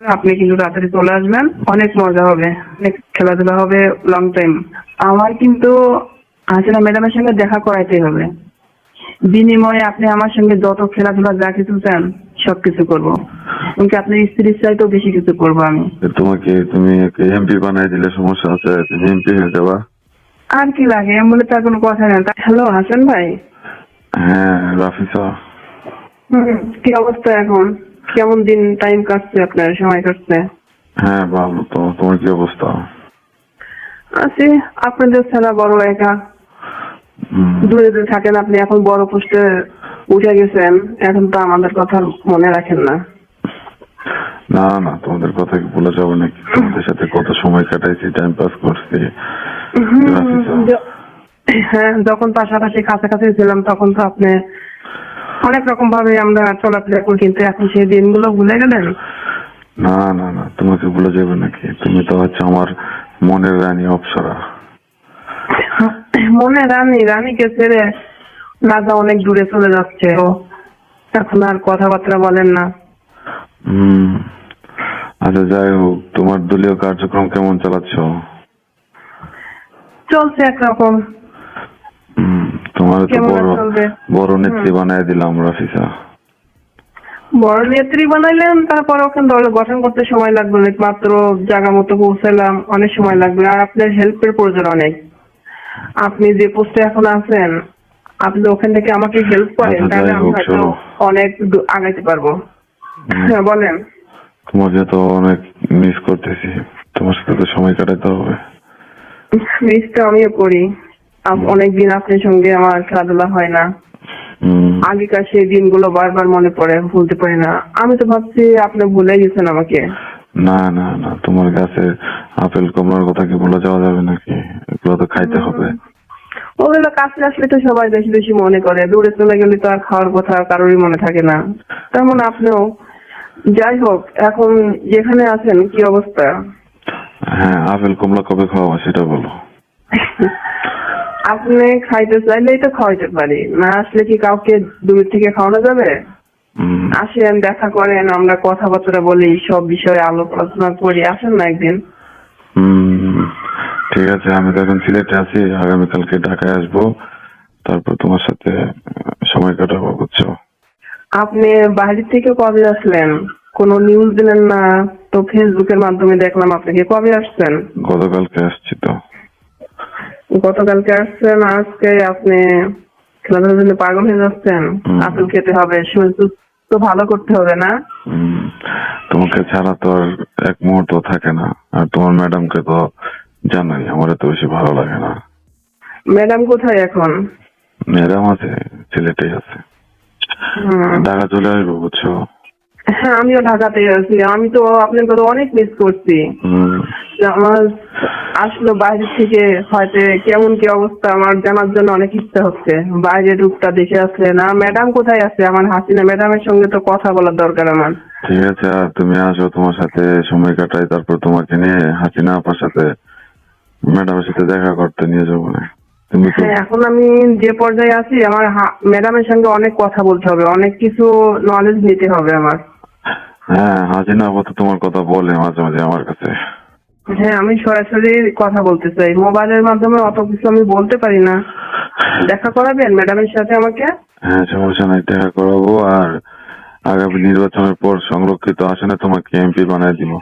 আপনি কিন্তু তাড়াতাড়ি চলে আসবেন, অনেক মজা হবে, অনেক খেলাধুলা হবে, লং টাইম। আমার কিন্তু হাসিনা ম্যাডামের সঙ্গে দেখা করাইতেই হবে। বিনিময়ে আপনি আমার সঙ্গে যত খেলাধুলা যা কিছু চান সবকিছু করবো। এমনকি আপনার স্ত্রীর চাইতেও বেশি কিছু করবো আমি। তুমি এমপি বানাই দিলে সমস্যা আছে, তুমি এমপি হয়ে যাবা। আর কি লাগে, এম বলে তার কোনো কথা নেই। হ্যালো হাসান ভাই। হ্যাঁ রাফিসা। কি অবস্থা এখন? কেমন দিন টাইম কাটছে, আপনার সময় কাটছে? হ্যাঁ ভালো। তো তোমার কি অবস্থা? আছি, আপনাদের ছাড়া বড় একা। দূরে দূরে থাকেন আপনি, এখন বড় পোস্টে উঠে গেছেন, এখন তো আমাদের কথা মনে রাখেন না। না না, তোমাদের কথা কি ভুলে যাবো নাকি? তোমাদের সাথে কত সময় কাটাইছি, টাইম পাস করছি। রাফিসা, হ্যাঁ, যখন পাশাপাশি কাছাকাছি ছিলাম তখন তো আপনি অনেক রকম ভাবে আমরা চলাফেরা করি, কিন্তু এখন সেই দিনগুলো ভুলে গেলেন। না না না, তোমাকে ভুলে যাবে নাকি? তুমি তো হচ্ছে আমার মনের রানী অপ্সরা। মনে রানীকে ছেড়ে রাজা অনেক দূরে চলে যাচ্ছে, ও এখন আর কথাবার্তা বলেন না। আচ্ছা যাই হোক, তোমার দলীয় কার্যক্রম কেমন চালাচ্ছ? চলছে একরকম। তোমার তো কেমন বড় চলবে? বড় নেত্রী বানাই দিলাম রাফিসা। বড় নেত্রী বানাইলেন, তারপর ওখানে দল গঠন করতে সময় লাগবে না, মাত্র জায়গা মতো পৌঁছালাম, অনেক সময় লাগবে। আর আপনার হেল্পের প্রয়োজন অনেক। আপনি যে পোস্টে এখন আছেন, আপনি ওখান থেকে আমাকে হেল্প করেন, আচ্ছা, তাহলে যাই আমি হোক, হয়তো শোনো। অনেক আগাইতে পারবো। হ্যাঁ বলেন। তোমাকে তো অনেক মিস করতেছি, তোমার সাথে তো সময় কাটাতে হবে। মিসটা আমিও করি। অনেকদিন আপনার সঙ্গে আমার খেলাধুলা হয় না। আগেকার সেই দিনগুলো বারবার মনে পড়ে, ভুলতে পারি না। আমি তো ভাবছি আপনি ভুলে গেছেন আমাকে। না না না, তোমার কাছে আপেল কমলার কথা কি বলে যাওয়া যাবে নাকি? এগুলো তো খাইতে হবে। ওগুলো কাছে আসলে তো সবাই বেশি বেশি মনে করে, দূরে চলে গেলে তো আর খাওয়ার কথা কারোরই মনে থাকে না। তেমন আপনিও। যাই হোক, এখন যেখানে আছেন কি অবস্থা? হ্যাঁ, আপেল কমলা কবে খাওয়াবো সেটা বলো। আপনি খাইতে চাইলেই তো খাওয়াইতে পারি, না আসলে কি কাউকে দূর থেকে খাওয়ানো যাবে? আসেন, দেখা করেন, আমরা কথাবার্তা বলি, সব বিষয়ে আলোচনা করি। আসেন না একদিন। ঠিক আছে, আমি তো এখন সিলেটে আছি, আগামীকালকে ঢাকায় আসবো, তারপর তোমার সাথে সময় কাটাবো, বুঝছো? আপনি বাইরে থেকে কবে আসলেন? কোনো নিউজ দিলেন না তো, ফেসবুকের মাধ্যমে দেখলাম। আপনাকে কবে আসছেন? গতকালকে আসছি তো। গতকালকে আসছেন, আজকে আপনি খেলাধুলার জন্য পাগল হয়ে যাচ্ছেন। আপেল খেতে হবে, শরীর সুস্থ ভালো করতে হবে না? তোমাকে ছাড়া তো আর এক মুহূর্ত থাকে না, আর তোমার ম্যাডামকে তো জানোই আমার তো বেশি ভালো লাগে না। ম্যাডাম কোথায় এখন? ম্যাডাম আছে, সিলেটেই আছে। ঢাকা চলে আসবো, বুঝছো? হ্যাঁ, আমিও ঢাকাতে আছি। আমি তো আপনার কথা অনেক মিস করছি। আমার আসলে বাইরে থেকে হয়তো কেমন কি অবস্থা আমার জানার জন্য অনেক ইচ্ছা হচ্ছে। বাইরের রূপটা দেখে আসলে না, ম্যাডাম কোথায় আছে? আমার হাসিনা ম্যাডামের সঙ্গে তো কথা বলার দরকার আমার। ঠিক আছে, আর তুমি আসো, তোমার সাথে সময় কাটাই, তারপর তোমাকে নিয়ে হাসিনা আপার সাথে ম্যাডামের সাথে দেখা করতে নিয়ে যাবো না তুমি তো। হ্যাঁ, এখন আমি যে পর্যায়ে আছি, আমার ম্যাডামের সঙ্গে অনেক কথা বলতে হবে, অনেক কিছু নলেজ নিতে হবে আমার। হ্যাঁ, হাসিনা আপা তো তোমার কথা বলে মাঝে মাঝে আমার কাছে। হ্যাঁ, আমি সরাসরি কথা বলতে চাই, মোবাইলের মাধ্যমে অত কিছু আমি বলতে পারি না। দেখা করাবেন ম্যাডামের সাথে আমাকে? হ্যাঁ, সমস্যা নাই, দেখা করাবো। আর আগামী নির্বাচনের পর সংরক্ষিত আসনে তোমাকে এমপি বানায় দিব।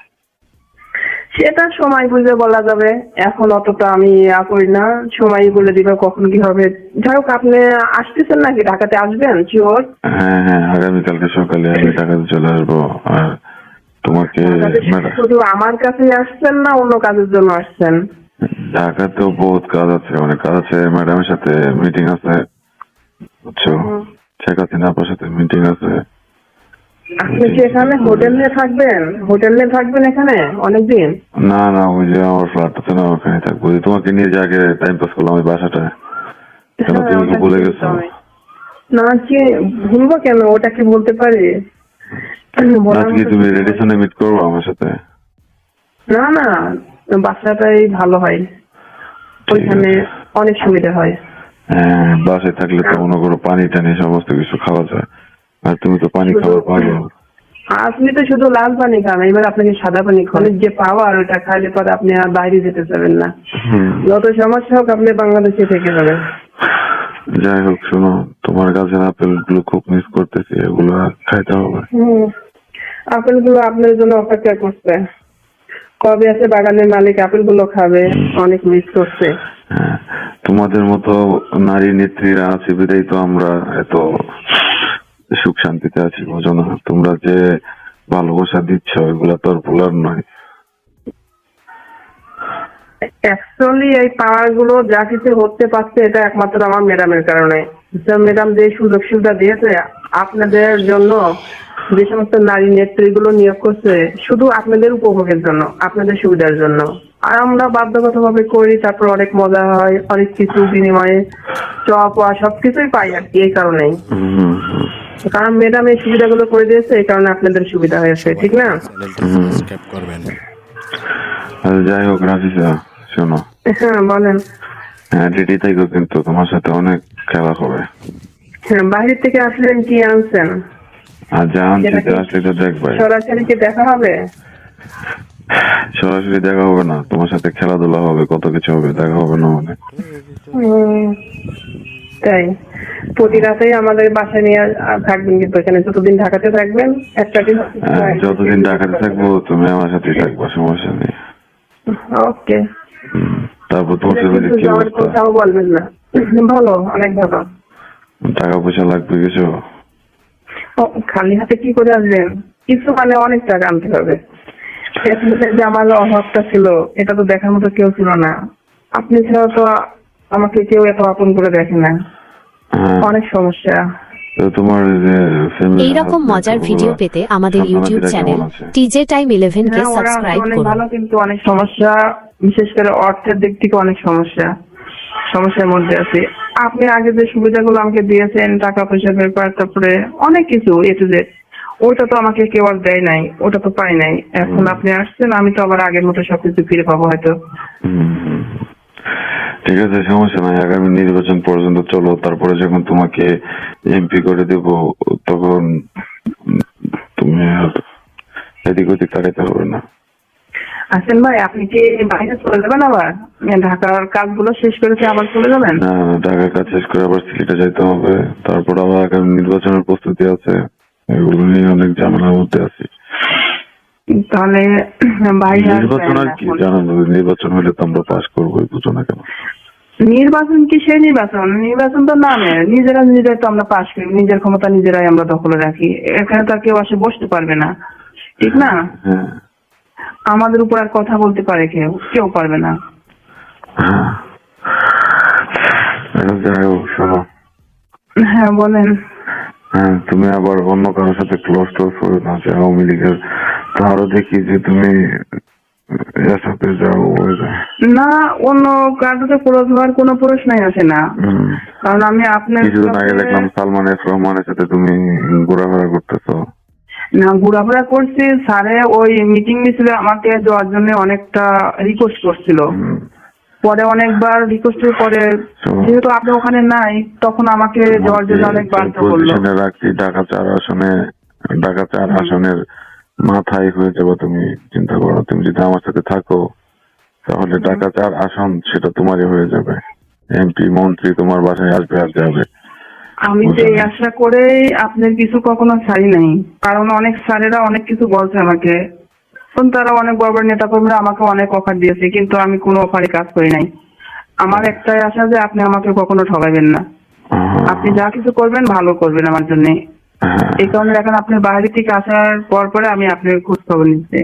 সেটা সময় বুঝে বলা যাবে, এখন অতটা আমি করি না। সময় বলে দিবে কখন কি হবে। যাই হোক, আপনি আসতেছেন নাকি? ঢাকাতে আসবেন শিওর? হ্যাঁ হ্যাঁ, আগামীকালকে সকালে আমি ঢাকাতে চলে আসবো। আর তোমাকে শুধু আমার কাছেই আসছেন না অন্য কাজের জন্য আসছেন? ঢাকাতেও বহুত কাজ আছে, অনেক কাজ আছে। ম্যাডামের সাথে মিটিং আছে, বুঝছো? শেখ হাসিনা আপার সাথে মিটিং আছে। আপনি কি এখানে হোটেল নিয়ে থাকবেন? হোটেল নিয়ে থাকবেন এখানে অনেকদিন? না না, ওই যে আমার ফ্ল্যাট আছে না, ওখানে থাকবো। তোমাকে নিয়ে যে আগে টাইম পাস করলাম ওই বাসাটায়, কেন তুমি কি ভুলে গেছো? না, কি ভুলবো কেন, ওটা কি বলতে পারি? আজকে তুমি রেডিসনে মিট করবো আমার সাথে? না না, বাসাটাই ভালো হয়, ওইখানে অনেক সুবিধা হয়। হ্যাঁ, বাসায় থাকলে তো মনে করো পানি টানি সমস্ত কিছু খাওয়া যায়, আর তুমি তো পানি খাওয়ার পাগল। আপনি তো শুধু লাল পানি খান, এবার আপনাকে সাদা পানি খান, যে পাওয়ার ওটা খাইলে পরে আপনি আর বাইরে যেতে চাবেন না। যত সমস্যা হোক আপনি বাংলাদেশে থেকে যাবেন। যাই হোক, শোনো, তোমার গাছের আপেল গুলো খুব মিস করতেছি, এগুলো আর খাইতে হবে। আপেল গুলো আপনার জন্য অপেক্ষা করছে, কবে আছে বাগানের মালিক আপেল গুলো খাবে, অনেক মিস করছে। হ্যাঁ, তোমাদের মতো নারী নেত্রীরা আছে বিধাই তো আমরা এত সুখ শান্তিতে আছি, বোঝো না? তোমরা যে ভালোবাসা দিচ্ছ এগুলা তো আর বলার নয়। অ্যাকচুয়ালি এই পাওয়ার গুলো যা কিছু হতে পারছে এটা একমাত্র আমার ম্যাডামের কারণে। ম্যাডাম যে সুযোগ সুবিধা দিয়েছে আপনাদের জন্য, যে সমস্ত নারী নেত্রীগুলো নিয়োগ করছে শুধু আপনাদের উপভোগের জন্য, আপনাদের সুবিধার জন্য। আর আমরা বাধ্যগতভাবে করি, তারপর অনেক মজা হয়, অনেক কিছু বিনিময়ে চপ সবকিছুই পাই আর কি। এই কারণেই, কারণ ম্যাডাম এই সুবিধাগুলো করে দিয়েছে, এই কারণে আপনাদের সুবিধা হয়েছে, ঠিক না? সাবস্ক্রাইব করবেন। যাই হোক রাফিসা, শোনো, হ্যাঁ বলেন। হ্যাঁ রেডি থাকো, কিন্তু তোমার সাথে অনেক খেলা হবে। হ্যাঁ, বাইরে থেকে আসলেন, কি আনছেন? আর যা আনছি আসলে তো দেখবে, সরাসরি কি দেখা হবে? সরাসরি দেখা হবে না, তোমার সাথে খেলাধুলা হবে, কত কিছু হবে, দেখা হবে না মানে। তাই প্রতি রাতেই আমাদের বাসায় নিয়ে থাকবেন, কিন্তু এখানে যতদিন ঢাকাতে থাকবেন একটা দিন। যতদিন ঢাকাতে থাকবো তুমি আমার সাথেই থাকবা, সমস্যা নেই। ওকে। তারপর তোমার ফ্যামিলি কি অবস্থা? কোথাও বলবেন না। ভালো, অনেক ভালো। টাকা পয়সা লাগবে কিছু? খালি হাতে কি করে আসবেন? কিছু মানে অনেক টাকা আনতে হবে। যে আমার অভাবটা ছিল এটা তো দেখার মতো কেউ ছিল না, আপনি ছাড়া তো আমাকে কেউ এত আপন করে দেখে না। অনেক সমস্যা। তোমার যে এইরকম মজার ভিডিও পেতে আমাদের ইউটিউব চ্যানেল টিজে টাইম 11 কে সাবস্ক্রাইব অনেক করুন। ভালো, কিন্তু অনেক সমস্যা, বিশেষ করে অর্থের দিক থেকে অনেক সমস্যার মধ্যে আছে। আপনি আগে যে সুবিধাগুলো আমাকে দিয়েছেন, টাকা পয়সার ব্যাপার, তারপরে অনেক কিছু এ টু জেড, ওটা তো আমাকে কেউ আর দেয় নাই, ওটা তো পাই নাই। এখন আপনি আসছেন, আমি তো আবার আগের মতো সবকিছু ফিরে পাবো হয়তো। ঠিক আছে, সমস্যা নাই। আগামী নির্বাচন পর্যন্ত চলো, তারপরে যখন তোমাকে এমপি করে দেব তখন তুমি এদিক ওদিক তাকাইতে হবে না। আসেন ভাই, আপনি কি বাইরে চলে যাবেন আবার? ঢাকার কাজগুলো শেষ করেছে আবার চলে যাবেন? না, ঢাকার কাজ শেষ করে আবার সিলেটে যাইতে হবে, তারপর আবার আগামী নির্বাচনের প্রস্তুতি আছে, এগুলো নিয়ে অনেক ঝামেলার মধ্যে আছি। তাহলে বাইরে নির্বাচন আর কি জানো, নির্বাচন হলে তো আমরা পাস করবোই, বুঝো না কেন? নির্বাচন কি সেই নির্বাচন তো নামে, নিজেরাই তো আমরা পাশ করি, নিজের ক্ষমতা নিজেরাই আমরা দখলে রাখি, এখানে তো আর কেউ আসে বসতে পারবে না, ঠিক না? হ্যাঁ, আমাদের উপর আর কথা বলতে পারে কেউ পারবে না। যাই হোক, শোনো, হ্যাঁ বলেন। হ্যাঁ, তুমি আবার অন্য কারোর সাথে ক্লোজ টোজ করে না, যে আওয়ামী লীগের তো আরো দেখি যে তুমি এর সাথে যাও। না, অন্য কারোর সাথে ক্লোজ হওয়ার কোনো প্রশ্নই আসে না, কারণ আমি আপনার কিছুদিন আগে দেখলাম সালমান এফ রহমানের সাথে তুমি ঘোরাফেরা করতেছো। না, ঘোরাফেরা করছি, স্যারে ওই মিটিং মিছিলে আমাকে যাওয়ার জন্য অনেকটা রিকোয়েস্ট করছিল, পরে অনেকবার রিকোয়েস্টের পরে যেহেতু আপনি ওখানে নাই, তখন আমাকে যাওয়ার জন্য অনেক বাধ্য করলো। রাখছি ঢাকা 4 আসনের মাথায় হয়ে যাবো তুমি, চিন্তা করো। তুমি যদি আমার সাথে থাকো তাহলে ঢাকা 4 আসন সেটা তোমারই হয়ে যাবে, এমপি মন্ত্রী তোমার বাসায় আসবে আর যাবে। আমি যে আশা করে আপনার কিছু কখনো ছাড়ি নাই, কারণ অনেক স্যারেরা অনেক কিছু বলছে আমাকে, তারা অনেক বড় বড় নেতা কর্মীরা আমাকে অনেক অফার দিয়েছে, কিন্তু আমি কোনো অফারে কাজ করি নাই। আমার একটাই আশা যে আপনি আমাকে কখনো ঠকাবেন না, আপনি যা কিছু করবেন ভালো করবেন আমার জন্য। এই কারণে এখন আপনি বাইরে থেকে আসার পরে আমি আপনার খোঁজ খবর নিচ্ছি।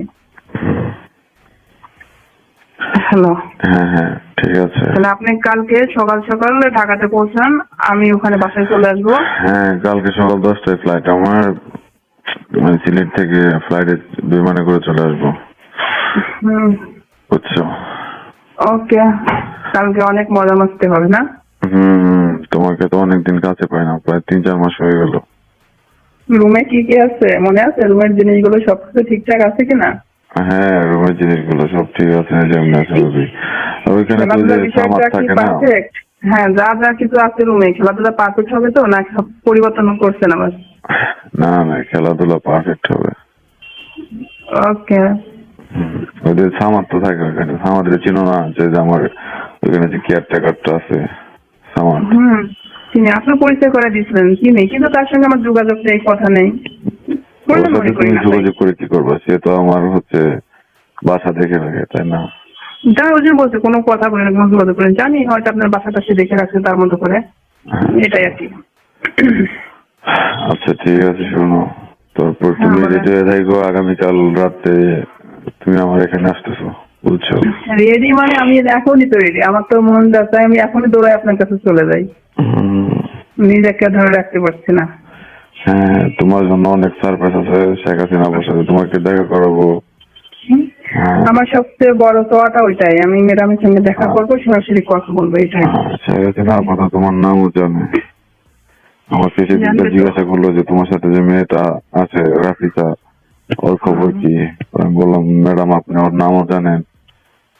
হ্যালো। হ্যাঁ, ঠিক আছে। তাহলে আপনি কালকে সকাল সকাল ঢাকাতে পৌঁছান, আমি ওখানে বাসায় চলে আসবো। হ্যাঁ, কালকে সকাল 10টায় ফ্লাইট আমার, সিলেট থেকে ফ্লাইটে বিমানে করে চলে আসবো, বুঝছো? ওকে, কালকে অনেক মজা মাস্তি হবে না? তোমাকে তো অনেকদিন কাছে পাই না, প্রায় 3-4 মাস হয়ে গেল। রুমে কি কি আছে মনে আছে? রুমের জিনিসগুলো সবকিছু ঠিকঠাক আছে কিনা? হ্যাঁ, রুমের জিনিসগুলো সব ঠিক আছে, যেমন আছে ওইখানে তো যে সামার থাকে না। হ্যাঁ, যা যা কিছু আছে রুমে, খেলাধুলা পারফেক্ট হবে তো, না সব পরিবর্তন করছে না? না, খেলাধুলা পারফেক্ট হবে। ওকে। ওদের সামার তো থাকে ওখানে, সামাদের চিনো না যে আমার ওইখানে যে কেয়ারটেকারটা আছে সামার? চিনি, আপনি পরিচয় করে দিচ্ছিলেন চিনি, কিন্তু তার সঙ্গে আমার যোগাযোগ নেই, কথা নেই। ওর প্রয়োজন সাথে মনে করি তুমি না। যোগাযোগ করে কি করবা? সে তো আমার বাসা দেখে রাখে, তাই না? তাই ওই জন্য বলছে কোনো কথা বলেন, কোনো যোগাযোগ করেন, জানি হয়তো আপনার বাসাটা সে দেখে রাখছে তার মতো করে, এটাই আর কি। আচ্ছা ঠিক আছে, শোনো, তারপর তুমি বলেন। রেডি হয়ে থাকো, আগামীকাল রাতে তুমি আমার এখানে আসতেছো, বুঝছো? রেডি মানে আমি এখনই তো রেডি, আমার তো মন যাচ্ছে আমি এখনই দৌড়াই আপনার কাছে চলে যাই, নিজেকে ধরে রাখতে পারছি না। হ্যাঁ, তোমার জন্য অনেক সারপ্রাইজ আছে, শেখ হাসিনা বসে তোমাকে দেখা করাবো। হ্যাঁ, আমার সবচেয়ে বড় তোয়াটা ওইটাই, আমি ম্যাডামের সঙ্গে দেখা করবো, সরাসরি কথা বলবো, এটাই। শেখ হাসিনার কথা তোমার নামও জানে। আমাকে সেদিনকে জানবে তো। জিজ্ঞাসা করলো যে তোমার সাথে যে মেয়েটা আছে রাফিকা, ওর খবর কি? আমি বললাম ম্যাডাম আপনি ওর নামও জানেন?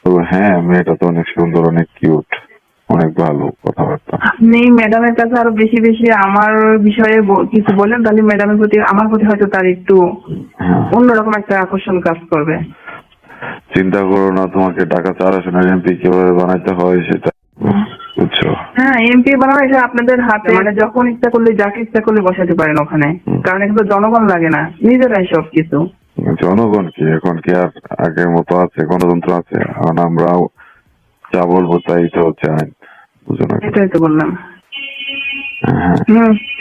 তো হ্যাঁ, মেয়েটা তো অনেক সুন্দর, অনেক কিউট, অনেক ভালো কথাবার্তা। আপনি ম্যাডামের কাছে আরো বেশি বেশি আমার বিষয়ে কিছু বলেন, তাহলে ম্যাডামের প্রতি আমার প্রতি হয়তো তার একটু হ্যাঁ, অন্যরকম একটা আকর্ষণ কাজ করবে। চিন্তা করো না, তোমাকে ঢাকা 4 আসনের এমপি কিভাবে বানাইতে হয় সেটা, বুঝছো? হ্যাঁ, এমপি বানানো এটা আপনাদের হাতে, মানে যখন ইচ্ছা করলে যাকে ইচ্ছা করলে বসাতে পারেন ওখানে, কারণ এখানে তো জনগণ লাগে না, নিজেরাই সব কিছু। জনগণ কি এখন কি আর আগের মতো আছে? গণতন্ত্র আছে এখন? আমরাও যা বলবো তাই তো হচ্ছে আইন, বুঝো না? এটাই তো বললাম। হ্যাঁ,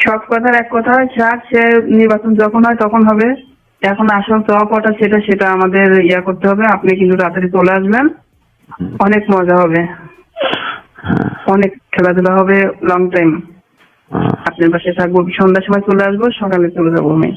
সব কথার এক কথা, সে নির্বাচন যখন হয় তখন হবে, এখন আসল চাওয়াটা সেটা আমাদের ইয়া করতে হবে। আপনি কিন্তু তাড়াতাড়ি চলে আসবেন, অনেক মজা হবে, অনেক খেলাধুলা হবে, লং টাইম হ্যাঁ। আপনার পাশে থাকবো, সন্ধ্যার সময় চলে আসবো, সকালে চলে যাবো আমি।